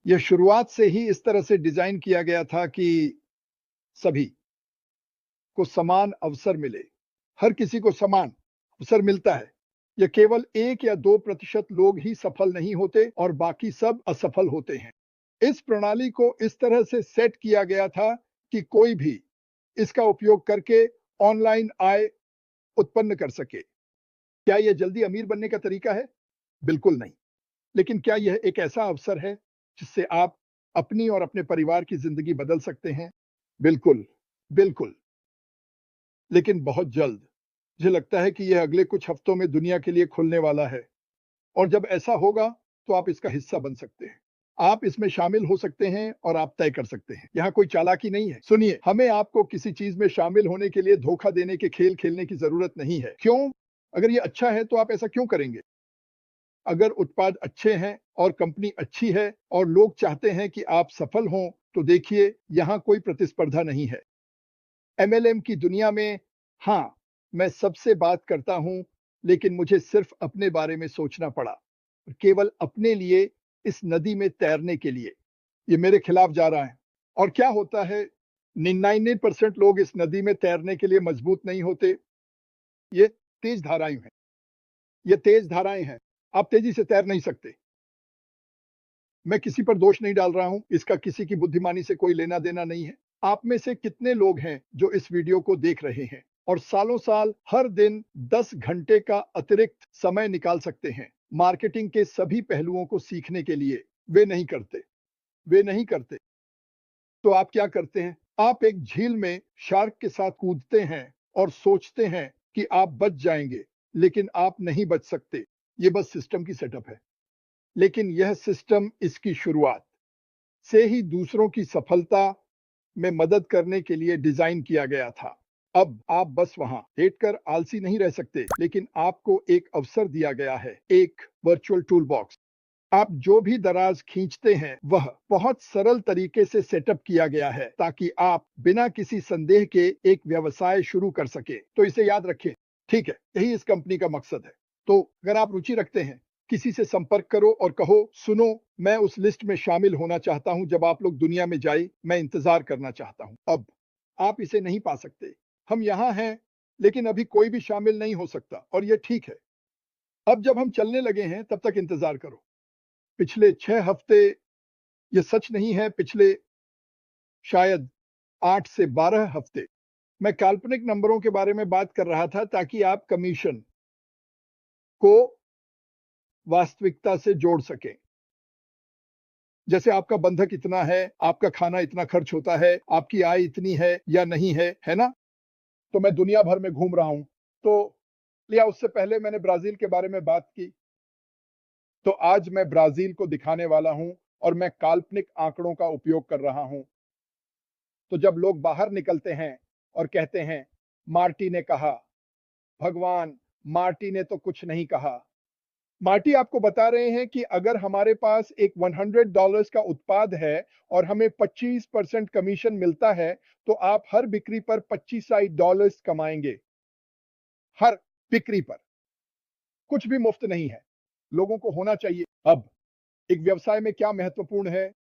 यह शुरुआत से ही इस तरह से डिजाइन किया गया था कि सभी को समान अवसर मिले। हर किसी को समान अवसर मिलता है। यह केवल 1 या 2% लोग ही सफल नहीं होते और बाकी सब असफल होते हैं। इस प्रणाली को इस तरह से सेट किया गया था कि कोई भी इसका उपयोग करके ऑनलाइन आय उत्पन्न कर सके। क्या यह जल्दी अमीर बनने का तरीका है? बिल्कुल नहीं। लेकिन क्या यह एक ऐसा अवसर है जिससे आप अपनी और अपने परिवार की जिंदगी बदल सकते हैं? बिल्कुल, बिल्कुल। लेकिन बहुत जल्द। मुझे लगता है कि यह अगले कुछ हफ्तों में दुनिया के लिए खुलने वाला है और जब ऐसा होगा तो आप इसका हिस्सा बन सकते हैं। आप इसमें शामिल हो सकते हैं और आप तय कर सकते हैं। यहाँ कोई चालाकी नहीं है। सुनिए, हमें आपको किसी चीज में शामिल होने के लिए धोखा देने के खेल खेलने की जरूरत नहीं है। क्यों? अगर ये अच्छा है तो आप ऐसा क्यों करेंगे? अगर उत्पाद अच्छे हैं और कंपनी अच्छी है और लोग चाहते हैं कि आप सफल हों, तो देखिए, यहाँ कोई प्रतिस्पर्धा नहीं है। एमएलएम की दुनिया में हाँ, मैं सबसे बात करता हूँ, लेकिन मुझे सिर्फ अपने बारे में सोचना पड़ा। केवल अपने लिए इस नदी में तैरने के लिए। ये मेरे खिलाफ जा रहा है। और क्या होता है? 99% लोग इस नदी में तैरने के लिए मजबूत नहीं होते। ये तेज धाराएं हैं। ये तेज धाराएं हैं। आप तेजी से तैर नहीं सकते। मैं किसी पर दोष नहीं डाल रहा हूं। इसका किसी की बुद्धिमानी से कोई लेना देना नहीं है। आप में से कितने लोग हैं जो इस वीडियो को देख रहे हैं और सालों साल हर दिन 10 घंटे का अतिरिक्त समय निकाल सकते हैं मार्केटिंग के सभी पहलुओं को सीखने के लिए? वे नहीं करते। वे नहीं करते। तो आप क्या करते हैं? आप एक झील में शार्क के साथ कूदते हैं और सोचते हैं कि आप बच जाएंगे, लेकिन आप नहीं बच सकते। ये बस सिस्टम की सेटअप है। लेकिन यह सिस्टम इसकी शुरुआत से ही दूसरों की सफलता में मदद करने के लिए डिजाइन किया गया था। अब आप बस वहां लेटकर आलसी नहीं रह सकते, लेकिन आपको एक अवसर दिया गया है, एक वर्चुअल टूल बॉक्स। आप जो भी दराज खींचते हैं वह बहुत सरल तरीके से सेटअप किया गया है ताकि आप बिना किसी संदेह के एक व्यवसाय शुरू कर सके। तो इसे याद रखें। ठीक है, यही इस कंपनी का मकसद है। तो अगर आप रुचि रखते हैं, किसी से संपर्क करो और कहो, सुनो, मैं उस लिस्ट में शामिल होना चाहता हूं। जब आप लोग दुनिया में जाए, मैं इंतजार करना चाहता हूं। अब आप इसे नहीं पा सकते। हम यहां हैं, लेकिन अभी कोई भी शामिल नहीं हो सकता और यह ठीक है। अब जब हम चलने लगे हैं, तब तक इंतजार करो। पिछले 6 हफ्ते, ये सच नहीं है, पिछले शायद 8 से 12 हफ्ते मैं काल्पनिक नंबरों के बारे में बात कर रहा था ताकि आप कमीशन को वास्तविकता से जोड़ सकें। जैसे आपका बंधक इतना है, आपका खाना इतना खर्च होता है, आपकी आय इतनी है या नहीं है ना? तो मैं दुनिया भर में घूम रहा हूं। तो लिया उससे पहले मैंने ब्राजील के बारे में बात की। तो आज मैं ब्राजील को दिखाने वाला हूं और मैं काल्पनिक आंकड़ों का उपयोग कर रहा हूं। तो जब लोग बाहर निकलते हैं और कहते हैं, मार्टी ने कहा, भगवान, मार्टी ने तो कुछ नहीं कहा। मार्टी आपको बता रहे हैं कि अगर हमारे पास एक $100 का उत्पाद है और हमें 25% कमीशन मिलता है, तो आप हर बिक्री पर $25 कमाएंगे। हर बिक्री पर। कुछ भी मुफ्त नहीं है। लोगों को होना चाहिए। अब एक व्यवसाय में क्या महत्वपूर्ण है?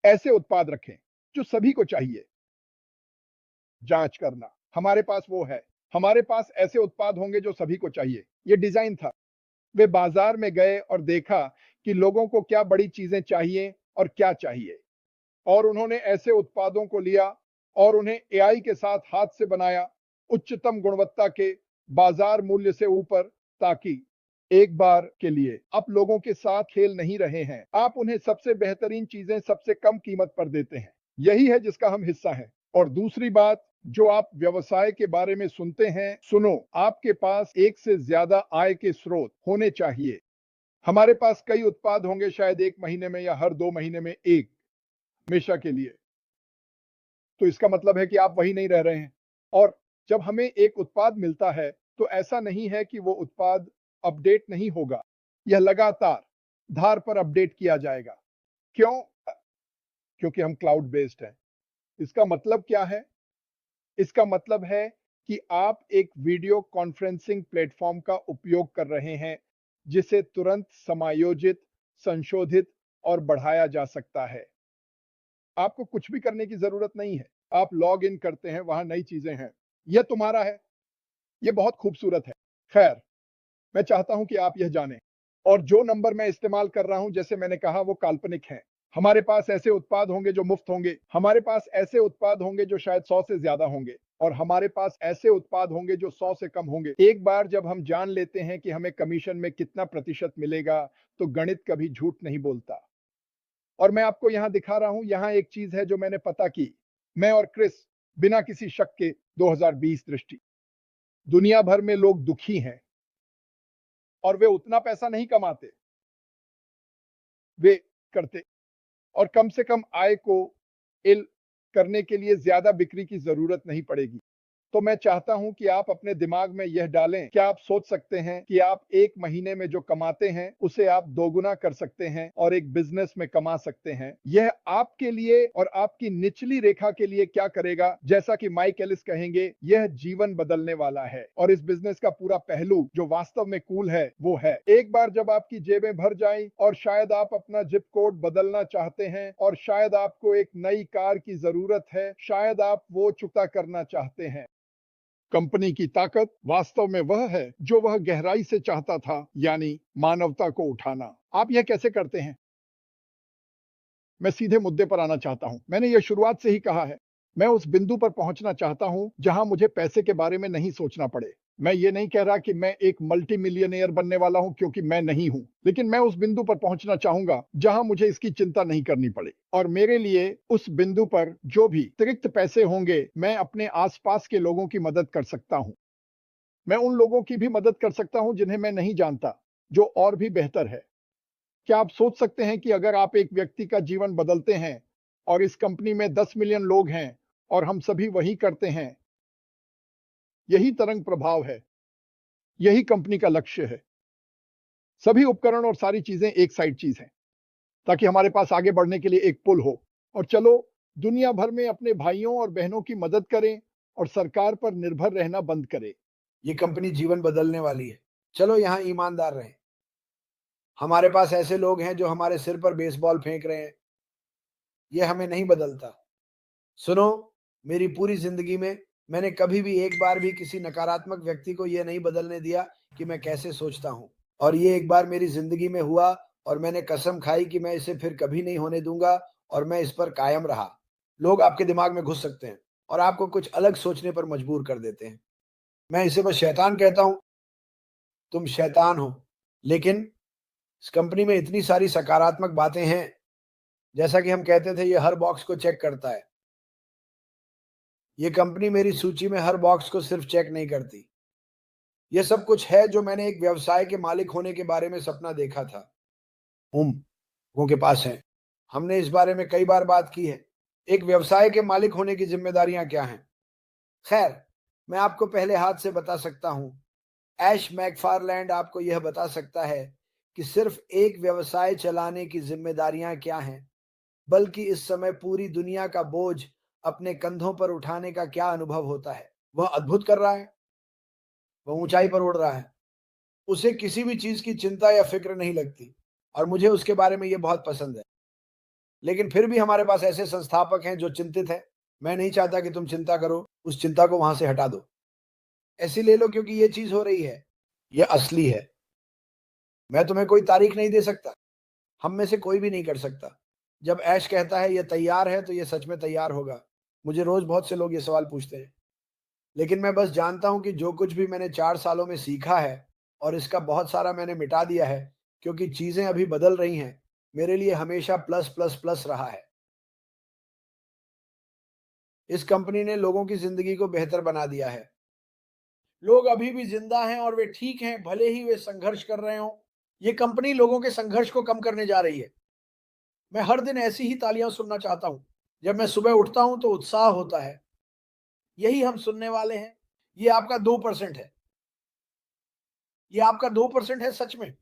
ऐसे उत्पाद रखें जो सभी को चाहिए। जांच करना, हमारे पास वो है। हमारे पास ऐसे उत्पाद होंगे जो सभी को चाहिए। ये डिजाइन था। वे बाजार में गए और देखा कि लोगों को क्या बड़ी चीजें चाहिए और क्या चाहिए, और उन्होंने ऐसे उत्पादों को लिया और उन्हें एआई के साथ हाथ से बनाया, उच्चतम गुणवत्ता के, बाजार मूल्य से ऊपर, ताकि एक बार के लिए आप लोगों के साथ खेल नहीं रहे हैं, आप उन्हें सबसे बेहतरीन चीजें सबसे कम कीमत पर देते हैं। यही है जिसका हम हिस्सा हैं। और दूसरी बात जो आप व्यवसाय के बारे में सुनते हैं, सुनो, आपके पास एक से ज्यादा आय के स्रोत होने चाहिए। हमारे पास कई उत्पाद होंगे, शायद 1 महीने में या हर 2 महीने में एक, हमेशा के लिए। तो इसका मतलब है कि आप वही नहीं रह रहे हैं। और जब हमें एक उत्पाद मिलता है, तो ऐसा नहीं है कि वो उत्पाद अपडेट नहीं होगा। यह लगातार धार पर अपडेट किया जाएगा। क्यों? क्योंकि हम क्लाउड बेस्ड हैं। इसका मतलब क्या है? इसका मतलब है कि आप एक वीडियो कॉन्फ्रेंसिंग प्लेटफॉर्म का उपयोग कर रहे हैं, जिसे तुरंत समायोजित, संशोधित और बढ़ाया जा सकता है। आपको कुछ भी करने की जरूरत नहीं है। आप लॉग इन करते हैं, वहां नई चीजें हैं, यह तुम्हारा है। यह बहुत खूबसूरत है। खैर, मैं चाहता हूं कि आप यह जानें। और जो नंबर मैं इस्तेमाल कर रहा हूं, जैसे मैंने कहा, वो काल्पनिक है। हमारे पास ऐसे उत्पाद होंगे जो मुफ्त होंगे, हमारे पास ऐसे उत्पाद होंगे जो शायद 100 से ज्यादा होंगे, और हमारे पास ऐसे उत्पाद होंगे जो 100 से कम होंगे। एक बार जब हम जान लेते हैं कि हमें कमीशन में कितना प्रतिशत मिलेगा, तो गणित कभी झूठ नहीं बोलता। और मैं आपको यहां दिखा रहा हूं, यहां एक चीज है जो मैंने पता की। मैं और क्रिस, बिना किसी शक के 2020 दृष्टि, दुनिया भर में लोग दुखी हैं, और वे उतना पैसा नहीं कमाते वे करते, और कम से कम आय को इल करने के लिए ज्यादा बिक्री की जरूरत नहीं पड़ेगी। तो मैं चाहता हूं कि आप अपने दिमाग में यह डालें, क्या आप सोच सकते हैं कि आप एक महीने में जो कमाते हैं उसे आप दोगुना कर सकते हैं और एक बिजनेस में कमा सकते हैं। यह आपके लिए और आपकी निचली रेखा के लिए क्या करेगा? जैसा कि माइक एलिस कहेंगे, यह जीवन बदलने वाला है। और इस बिजनेस का पूरा पहलू जो वास्तव में कूल है, वो है, एक बार जब आपकी जेबें भर जाएं और शायद आप अपना जिप कोड बदलना चाहते हैं, और शायद आपको एक नई कार की जरूरत है, शायद आप वो चुकता करना चाहते हैं। कंपनी की ताकत वास्तव में वह है जो वह गहराई से चाहता था, यानी मानवता को उठाना। आप यह कैसे करते हैं? मैं सीधे मुद्दे पर आना चाहता हूं। मैंने यह शुरुआत से ही कहा है, मैं उस बिंदु पर पहुंचना चाहता हूं जहां मुझे पैसे के बारे में नहीं सोचना पड़े। मैं ये नहीं कह रहा कि मैं एक मल्टी मिलियनेयर बनने वाला हूं, क्योंकि मैं नहीं हूं, लेकिन मैं उस बिंदु पर पहुंचना चाहूंगा जहां मुझे इसकी चिंता नहीं करनी पड़े। और मेरे लिए उस बिंदु पर जो भी अतिरिक्त पैसे होंगे, मैं अपने आसपास के लोगों की मदद कर सकता हूं। मैं उन लोगों की भी मदद कर सकता हूं जिन्हें मैं नहीं जानता, जो और भी बेहतर है। क्या आप सोच सकते हैं कि अगर आप एक व्यक्ति का जीवन बदलते हैं, और इस कंपनी में 10 मिलियन लोग हैं और हम सभी वही करते हैं? यही तरंग प्रभाव है, यही कंपनी का लक्ष्य है। सभी उपकरण और सारी चीजें एक साइड चीज हैं, ताकि हमारे पास आगे बढ़ने के लिए एक पुल हो। और चलो दुनिया भर में अपने भाइयों और बहनों की मदद करें और सरकार पर निर्भर रहना बंद करें। ये कंपनी जीवन बदलने वाली है। चलो यहाँ ईमानदार रहें। हमारे पास ऐसे लोग हैं जो हमारे सिर पर बेसबॉल फेंक रहे हैं, ये हमें नहीं बदलता। सुनो, मेरी पूरी जिंदगी में मैंने कभी भी एक बार भी किसी नकारात्मक व्यक्ति को यह नहीं बदलने दिया कि मैं कैसे सोचता हूं। और ये एक बार मेरी जिंदगी में हुआ, और मैंने कसम खाई कि मैं इसे फिर कभी नहीं होने दूंगा, और मैं इस पर कायम रहा। लोग आपके दिमाग में घुस सकते हैं और आपको कुछ अलग सोचने पर मजबूर कर देते हैं। मैं इसे बस शैतान कहता हूं। तुम शैतान हो। लेकिन इस कंपनी में इतनी सारी सकारात्मक बातें हैं। जैसा कि हम कहते थे, ये हर बॉक्स को चेक करता है। ये कंपनी मेरी सूची में हर बॉक्स को सिर्फ चेक नहीं करती। ये सब कुछ है जो मैंने एक व्यवसाय के मालिक होने के बारे में सपना देखा था। उम, लोगों के पास है। हमने इस बारे में कई बार बात की है। एक व्यवसाय के मालिक होने की जिम्मेदारियां क्या हैं? खैर, मैं आपको पहले हाथ से बता सकता हूं। ऐश मैकफारलैंड आपको यह बता सकता है कि सिर्फ एक व्यवसाय चलाने की जिम्मेदारियां क्या हैं, बल्कि इस समय पूरी दुनिया का बोझ अपने कंधों पर उठाने का क्या अनुभव होता है। वह अद्भुत कर रहा है, वह ऊंचाई पर उड़ रहा है। उसे किसी भी चीज की चिंता या फिक्र नहीं लगती, और मुझे उसके बारे में यह बहुत पसंद है। लेकिन फिर भी हमारे पास ऐसे संस्थापक हैं जो चिंतित हैं। मैं नहीं चाहता कि तुम चिंता करो, उस चिंता को वहां से हटा दो। ऐसी ले लो, क्योंकि ये चीज हो रही है, यह असली है। मैं तुम्हें कोई तारीख नहीं दे सकता, हम में से कोई भी नहीं कर सकता। जब ऐश कहता है यह तैयार है, तो यह सच में तैयार होगा। मुझे रोज बहुत से लोग ये सवाल पूछते हैं, लेकिन मैं बस जानता हूं कि जो कुछ भी मैंने 4 सालों में सीखा है, और इसका बहुत सारा मैंने मिटा दिया है, क्योंकि चीजें अभी बदल रही हैं, मेरे लिए हमेशा प्लस प्लस प्लस रहा है। इस कंपनी ने लोगों की जिंदगी को बेहतर बना दिया है। लोग अभी भी जिंदा हैं और वे ठीक हैं, भले ही वे संघर्ष कर रहे हों। ये कंपनी लोगों के संघर्ष को कम करने जा रही है। मैं हर दिन ऐसी ही तालियां सुनना चाहता हूं। जब मैं सुबह उठता हूं तो उत्साह होता है। यही हम सुनने वाले हैं। ये आपका 2% है। ये आपका 2% है सच में।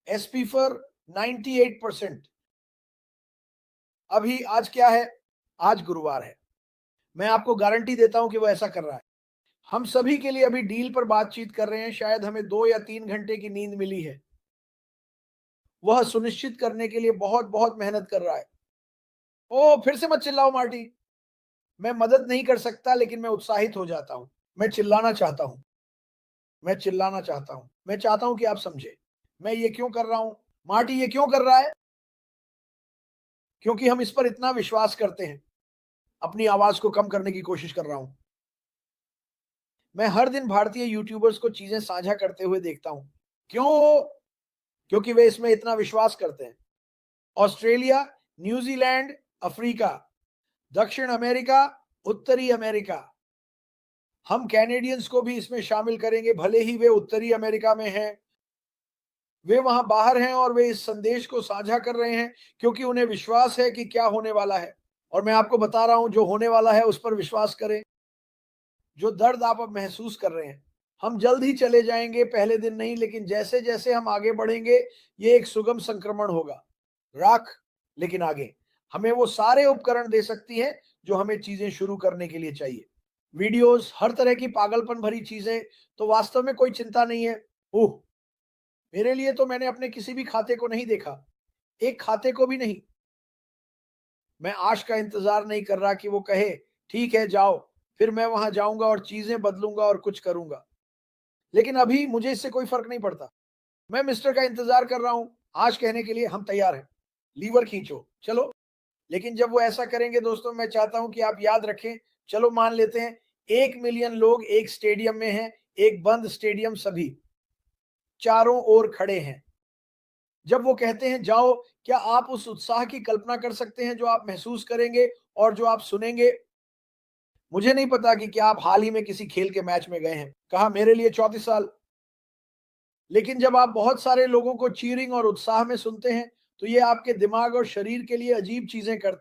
SP for 98%। अभी आज क्या है? आज गुरुवार है। मैं आपको गारंटी देता हूं कि वो ऐसा कर रहा है। हम सभी के लिए अभी डील पर बातचीत कर रहे हैं। शायद हमें 2 या 3 घंटे की नींद मिली है। वह सुनिश्चित करने के लिए बहुत बहुत मेहनत कर रहा है। ओ फिर से मत चिल्लाओ मार्टी। मैं मदद नहीं कर सकता, लेकिन मैं उत्साहित हो जाता हूं। मैं चिल्लाना चाहता हूं। मैं चिल्लाना चाहता हूं। मैं चाहता हूं कि आप समझे मैं ये क्यों कर रहा हूं। मार्टी ये क्यों कर रहा है? क्योंकि हम इस पर इतना विश्वास करते हैं। अपनी आवाज को कम करने की कोशिश कर रहा हूं। मैं हर दिन भारतीय यूट्यूबर्स को चीजें साझा करते हुए देखता हूं। क्यों? क्योंकि वे इसमें इतना विश्वास करते हैं। ऑस्ट्रेलिया, न्यूजीलैंड, अफ्रीका, दक्षिण अमेरिका, उत्तरी अमेरिका, हम कैनेडियंस को भी इसमें शामिल करेंगे, भले ही वे उत्तरी अमेरिका में हैं। वे वहां बाहर हैं और वे इस संदेश को साझा कर रहे हैं क्योंकि उन्हें विश्वास है कि क्या होने वाला है। और मैं आपको बता रहा हूं, जो होने वाला है उस पर विश्वास करें। जो दर्द आप अब महसूस कर रहे हैं, हम जल्द ही चले जाएंगे, पहले दिन नहीं, लेकिन जैसे जैसे हम आगे बढ़ेंगे ये एक सुगम संक्रमण होगा। राख, लेकिन आगे हमें वो सारे उपकरण दे सकती है जो हमें चीजें शुरू करने के लिए चाहिए। वीडियोस, हर तरह की पागलपन भरी चीजें, तो वास्तव में कोई चिंता नहीं है। ओह, मेरे लिए तो मैंने अपने किसी भी खाते को नहीं देखा, एक खाते को भी नहीं। मैं आश का इंतजार नहीं कर रहा कि वो कहे ठीक है जाओ, फिर मैं वहां जाऊंगा और चीजें बदलूंगा और कुछ करूंगा। लेकिन अभी मुझे इससे कोई फर्क नहीं पड़ता। मैं मिस्टर का इंतजार कर रहा हूं। आज कहने के लिए हम तैयार हैं। लीवर खींचो, चलो। लेकिन जब वो ऐसा करेंगे दोस्तों, मैं चाहता हूं कि आप याद रखें। चलो मान लेते हैं 1 मिलियन लोग एक स्टेडियम में हैं, एक बंद स्टेडियम, सभी चारों ओर खड़े हैं। जब वो कहते हैं जाओ, क्या आप उस उत्साह की कल्पना कर सकते हैं जो आप महसूस करेंगे और जो आप सुनेंगे? मुझे नहीं पता कि क्या आप हाल ही में किसी खेल के मैच में गए हैं। कहा मेरे लिए 34 साल। लेकिन जब आप बहुत सारे लोगों को चीयरिंग और उत्साह में सुनते हैं, तो ये आपके दिमाग और शरीर के लिए अजीब चीजें करता है।